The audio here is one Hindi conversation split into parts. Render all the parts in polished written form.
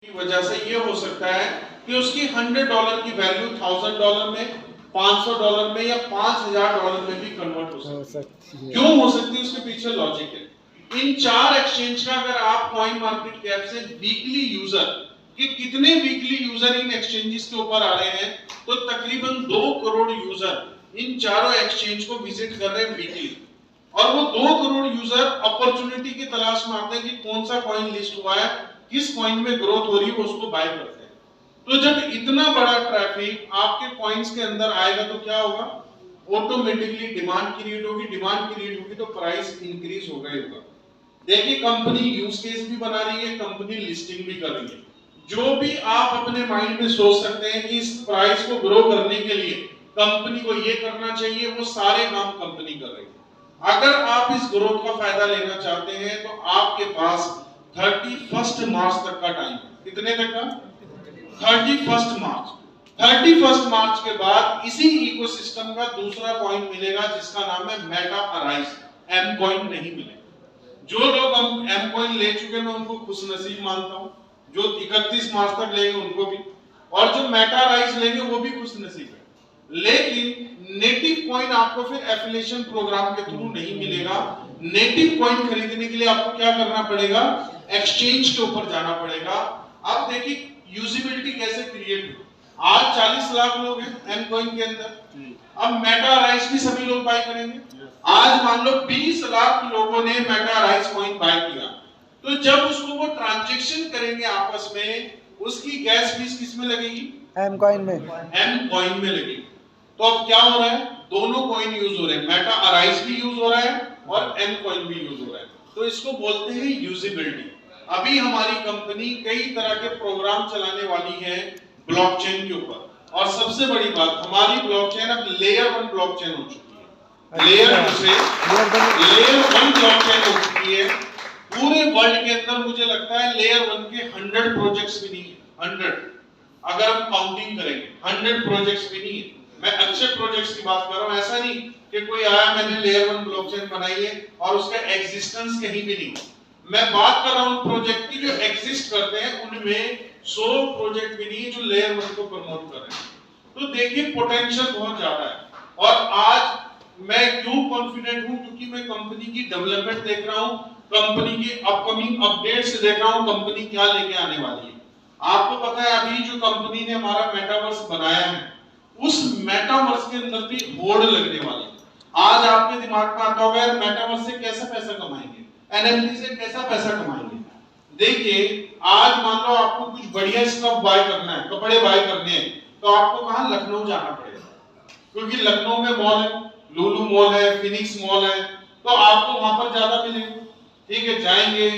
की वजह से ये हो सकता है कि उसकी $100 की वैल्यू $1000 में, $500 में या $5000 में भी कन्वर्ट हो सकती है। क्यों हो सकती है? उसके पीछे लॉजिक है। इन 4 एक्सचेंज का अगर आप कॉइन मार्केट कैप से वीकली यूजर कि कितने वीकली यूजर इन एक्सचेंजेस के ऊपर आ रहे हैं, तो तकरीबन 2 करोड़ यूजर इन चारों एक्सचेंज को विजिट कर रहे हैं वीकली। और वो 2 करोड़ यूजर अपॉर्चुनिटी की तलाश में आते हैं कि कौन सा कॉइन लिस्ट हुआ है, किस कॉइन में ग्रोथ हो रही है, वो उसको बाय करते हैं। तो जब इतना बड़ा ट्रैफिक आपके कॉइन्स के अंदर आएगा तो क्या होगा? ऑटोमेटिकली डिमांड क्रिएट होगी। डिमांड क्रिएट होगी तो प्राइस इंक्रीज होगा ही होगा। देखिए, कंपनी यूज केस भी बना रही है, कंपनी लिस्टिंग भी कर रही है। जो भी आप अपने माइंड में सोच सकते हैं कि इस प्राइस को ग्रो करने के लिए कंपनी को ये करना चाहिए, वो सारे काम कंपनी कर रही है। अगर आप इस ग्रोथ का फायदा लेना चाहते हैं तो आपके पास 31 मार्च तक का टाइम है। कितने तक का? 31 मार्च। 31 मार्च के बाद इसी इकोसिस्टम का दूसरा कॉइन मिलेगा जिसका नाम है मेटा अराइज। एम कॉइन नहीं मिलेगा। जो लोग हम एम कॉइन ले चुके, मैं उनको खुशनसीब मानता हूं। जो 31 मार्च तक लेंगे उनको भी, और जो मेटा अराइज लेंगे वो भी खुशनसीब है। लेकिन नेटिव कॉइन आपको फिर एफिलिएशन प्रोग्राम के थ्रू नहीं मिलेगा। नेटिव कॉइन खरीदने के लिए आपको क्या करना पड़ेगा? एक्सचेंज के ऊपर जाना पड़ेगा। अब देखिए यूजिबिलिटी कैसे क्रिएट हुई। आज 40 लाख लोग हैं एम कॉइन के अंदर, अब मेटा राइस भी सभी लोग बाय करेंगे। आज मान लो 20 लाख लोगों ने मेटा राइस कॉइन बाय किया, तो जब उसको वो ट्रांजैक्शन करेंगे आपस में, उसकी गैस फीस किस में लगेगी? एम कॉइन में। एम कॉइन में लगेगी। तो अब क्या हो रहा है? दोनों कॉइन यूज हो रहे हैं, मेटा अराइज भी यूज हो रहा है और एम कॉइन भी यूज हो रहा है। तो इसको बोलते हैं यूजिबिलिटी। अभी हमारी कंपनी कई तरह के प्रोग्राम चलाने वाली है ब्लॉकचेन के ऊपर, और सबसे बड़ी बात, हमारी ब्लॉकचेन अब लेयर 1 ब्लॉकचेन हो चुकी है। लेयर 2 से लेयर 1 ब्लॉकचेन हो चुकी है। पूरे वर्ल्ड के अंदर मुझे लगता है लेयर 1 के 100 प्रोजेक्ट्स भी नहीं है। 100 अगर हम काउंटिंग करेंगे 100 प्रोजेक्ट्स भी नहीं है। मैं अच्छे प्रोजेक्ट्स की बात कर रहा हूं। ऐसा नहीं कि कोई आया मैंने लेयर 1 ब्लॉकचेन बनाई है और उसका एग्जिस्टेंस कहीं भी नहीं। मैं बात कर रहा हूं प्रोजेक्ट की जो एग्जिस्ट करते हैं, उनमें 100 प्रोजेक्ट भी नहीं जो लेयर 1 को प्रमोट कर रहे हैं। तो देखिए पोटेंशियल बहुत ज्यादा है। और आज मैं क्यों कॉन्फिडेंट हूं? क्योंकि मैं कंपनी की डेवलपमेंट देख रहा हूं, कंपनी की अपकमिंग अपडेट्स देख रहा हूं, कंपनी क्या लेके आने वाली है। आपको पता है अभी जो कंपनी ने हमारा मेटावर्स बनाया है, उस मेटावर्स के अंदर भी होड़ लगने वाली है। आज आपके दिमाग में आता होगा यार मेटावर्स से कैसे पैसा कमाएंगे, एनएफटी से कैसा पैसा कमाएंगे। देखिए, आज मान लो आपको कुछ बढ़िया स्टफ बाय करना है, कपड़े बाय करने हैं, तो आपको कहां? लखनऊ जाना पड़ेगा, क्योंकि लखनऊ में मॉल है, लुलु मॉल है, फिनिक्स मॉल है, तो आपको वहां पर ज्यादा मिलेगा। ठीक है, जाएंगे,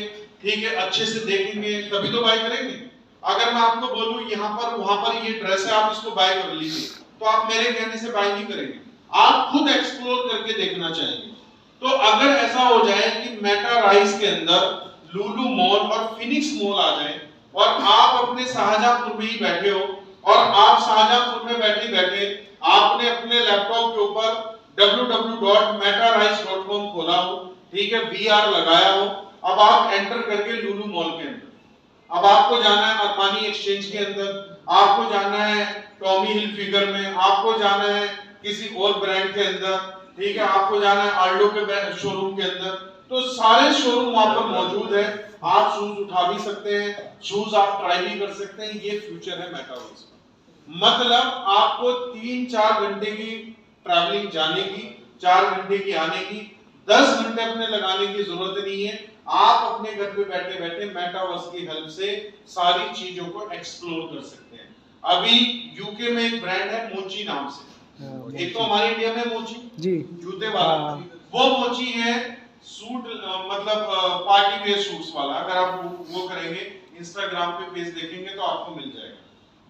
ठीक है, अच्छे से देखेंगे, तभी तो बाय करेंगे। अगर मैं आपको बोलूं यहाँ पर वहां पर ये ड्रेस है, आप इसको बाय कर लीजिए, तो आप मेरे कहने से बाय नहीं करेंगे, आप खुद एक्सप्लोर करके देखना चाहेंगे। तो अगर ऐसा हो जाए कि मेटा राइस के अंदर लुलु मॉल और फिनिक्स मॉल आ जाए, और आप अपने शाहजहांपुर में ही बैठे हो, और आप शाहजहांपुर में बैठे बैठे आपने अपने लैपटॉप के ऊपर www.metarice.com खोला हो, ठीक है, VR लगाया हो, अब आप एंटर करके लुलु मॉल के अंदर, अब आपको जाना है अरमानी एक्सचेंज के अंदर, आपको जाना है टॉमी हिलफिगर में, आपको जाना है किसी और ब्रांड के अंदर, ठीक है, आपको जाना है आल्डो के शोरूम के अंदर, तो सारे शोरूम वहां पर मौजूद है। आप शूज उठा भी सकते हैं, शूज आप ट्राई भी कर सकते हैं। ये फ्यूचर है मेटावर्स। मतलब आपको 3-4 घंटे की ट्रैवलिंग जाने की, 4 घंटे की आने की, 10 घंटे अपने लगाने की जरूरत नहीं है। आप अपने घर पे बैठे बैठे मेटावर्स की हेल्प से सारी चीजों को एक्सप्लोर कर सकते हैं। अभी यूके में एक ब्रांड है मोची नाम से, एक तो हमारे इंडिया में मोची जी जूते वाला, वो मोची है सूट, मतलब पार्टी वेयर सूट्स वाला। अगर आप वो करेंगे, इंस्टाग्राम पे पेज देखेंगे तो आपको मिल जाएगा।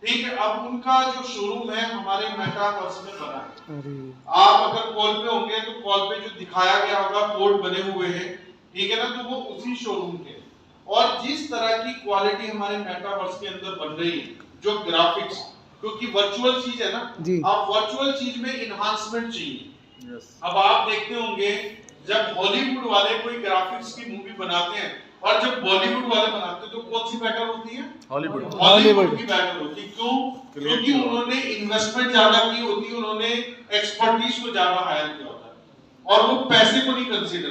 ठीक है, अब उनका जो शोरूम है हमारे मेटावर्स में बना है। आप अगर कॉल पे होंगे तो कॉल पे जो दिखाया गया होगा कोड बने हुए हैं, ठीक है ना, तो वो उसी शोरूम के। और जिस तरह की क्वालिटी हमारे मेटावर्स के अंदर बन रही है, जो ग्राफिक्स, क्योंकि वर्चुअल चीज है ना, आप वर्चुअल चीज में इन्हांसमेंट चाहिए। अब आप देखते होंगे जब हॉलीवुड वाले कोई ग्राफिक्स की मूवी बनाते हैं और जब बॉलीवुड वाले बनाते तो कौन सी बेटर होती है? हॉलीवुड की बेटर होती। क्यों? क्योंकि उन्होंने इन्वेस्टमेंट ज्यादा की होती है, उन्होंने एक्सपर्टीज को ज्यादा हायर किया होता है और वो पैसे को नहीं कंसीडर